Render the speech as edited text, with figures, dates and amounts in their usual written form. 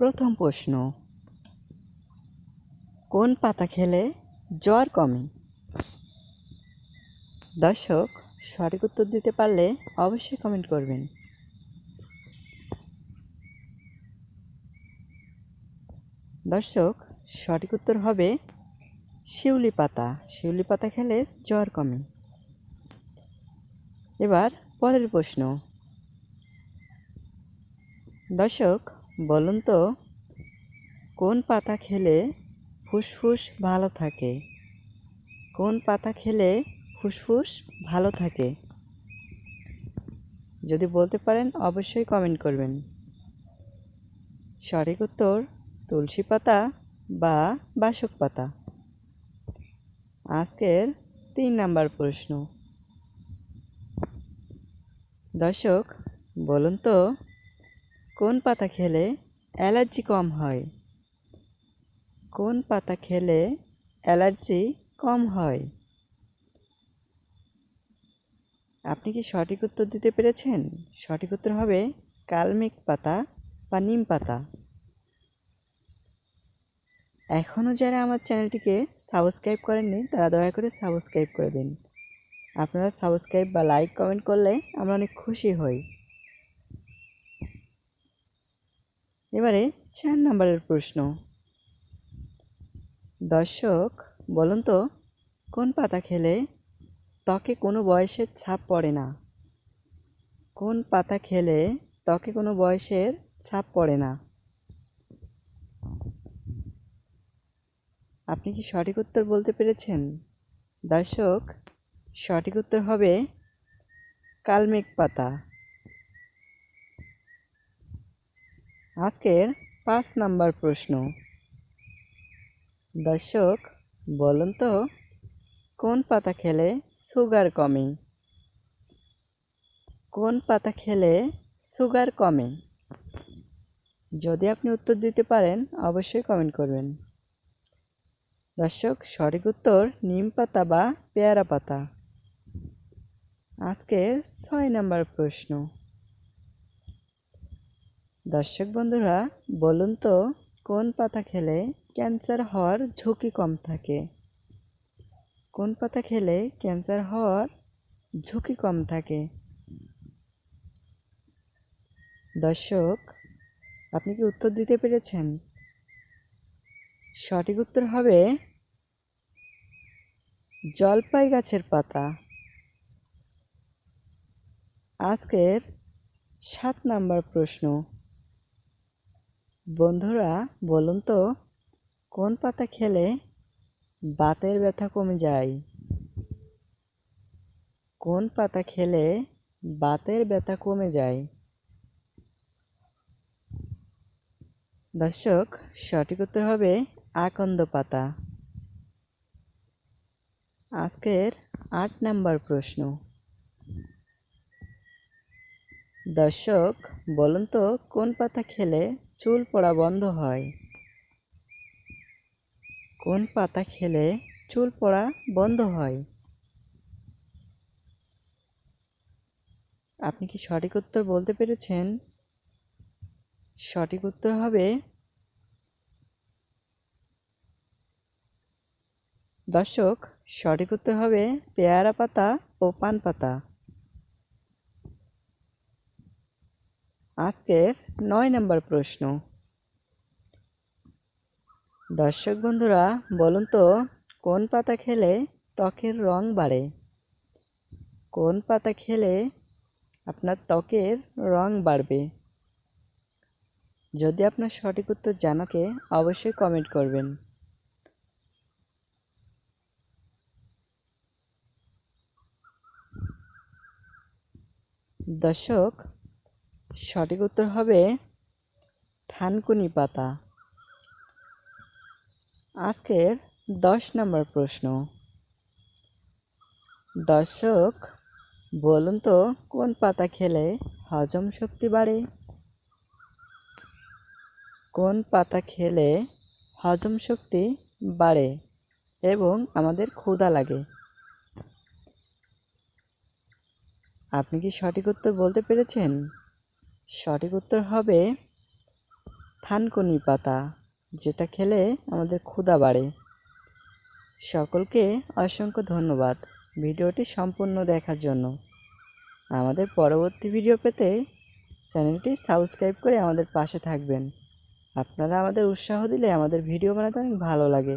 প্রথম প্রশ্ন, কোন পাতা খেলে জ্বর কমে? দর্শক, সঠিক উত্তর দিতে পারলে অবশ্যই কমেন্ট করবেন। দর্শক, সঠিক উত্তর হবে শিউলি পাতা। শিউলি পাতা খেলে জ্বর কমে। এবার পরের প্রশ্ন। দর্শক, বলুন তো কোন পাতা খেলে ফুসফুস ভালো থাকে? কোন পাতা খেলে ফুসফুস ভালো থাকে? যদি বলতে পারেন অবশ্যই কমেন্ট করবেন। সঠিক উত্তর তুলসী পাতা বা বাসক পাতা। আজকের 3 নাম্বার প্রশ্ন। দর্শক, বলুন তো কোন পাতা খেলে অ্যালার্জি কম হয়? কোন পাতা খেলে অ্যালার্জি কম হয়? আপনি কি সঠিক উত্তর দিতে পেরেছেন? সঠিক উত্তর হবে কালমেঘ পাতা বা নিম পাতা। এখনও যারা আমার চ্যানেলটিকে সাবস্ক্রাইব করেননি তারা দয়া করে সাবস্ক্রাইব করে দিন। আপনারা সাবস্ক্রাইব বা লাইক কমেন্ট করলে আমরা অনেক খুশি হই। এবারে 4 নম্বরের প্রশ্ন। দর্শক, বলুন তো কোন পাতা খেলে ত্বকে কোনো বয়সের ছাপ পড়ে না? কোন পাতা খেলে ত্বকে কোনো বয়সের ছাপ পড়ে না? আপনি কি সঠিক উত্তর বলতে পেরেছেন? দর্শক, সঠিক উত্তর হবে কালমেঘ পাতা। আজকের 5 নাম্বার প্রশ্ন। দর্শক, বলুন তো কোন পাতা খেলে সুগার কমে? কোন পাতা খেলে সুগার কমে? যদি আপনি উত্তর দিতে পারেন অবশ্যই কমেন্ট করবেন। দর্শক, সঠিক উত্তর নিম পাতা বা পেয়ারা পাতা। আজকের 6 নাম্বার প্রশ্ন। দর্শক বন্ধুরা, বলুন তো কোন পাতা খেলে ক্যান্সার হওয়ার ঝুঁকি কম থাকে? কোন পাতা খেলে ক্যান্সার হওয়ার ঝুঁকি কম থাকে? দর্শক, আপনি কি উত্তর দিতে পেরেছেন? সঠিক উত্তর হবে জলপাই গাছের পাতা। আজকের 7 নাম্বার প্রশ্ন। বন্ধুরা, বলুন তো কোন পাতা খেলে বাতের ব্যথা কমে যায়? কোন পাতা খেলে বাতের ব্যথা কমে যায়? দর্শক, সঠিক উত্তর হবে আকন্দ পাতা। আজকের 8 নাম্বার প্রশ্ন। দর্শক, বলুন তো কোন পাতা খেলে চুল পড়া বন্ধ হয়? কোন পাতা খেলে চুল পড়া বন্ধ হয়? আপনি কি সঠিক উত্তর বলতে পেরেছেন? সঠিক উত্তর হবে দর্শক, সঠিক উত্তর হবে পেয়ারা পাতা ও পান পাতা। আজকের 9 নাম্বার প্রশ্ন। দর্শক বন্ধুরা, বলুন তো কোন পাতা খেলে ত্বকের রং বাড়ে? কোন পাতা খেলে আপনার ত্বকের রং বাড়বে? যদি আপনার সঠিক উত্তর জানাকে অবশ্যই কমেন্ট করবেন। দর্শক, সঠিক উত্তর হবে থানকুনি পাতা। আজকের 10 নম্বর প্রশ্ন। দর্শক, বলুন তো কোন পাতা খেলে হজম শক্তি বাড়ে? কোন পাতা খেলে হজম শক্তি বাড়ে এবং আমাদের ক্ষুধা লাগে? আপনি কি সঠিক উত্তর বলতে পেরেছেন? সঠিক উত্তর হবে থানকুনি পাতা, যেটা খেলে আমাদের ক্ষুধা বাড়ে। সকলকে অসংখ্য ধন্যবাদ ভিডিওটি সম্পূর্ণ দেখার জন্য। আমাদের পরবর্তী ভিডিও পেতে চ্যানেলটি সাবস্ক্রাইব করে আমাদের পাশে থাকবেন। আপনারা আমাদের উৎসাহ দিলে আমাদের ভিডিও বানাতে অনেক ভালো লাগে।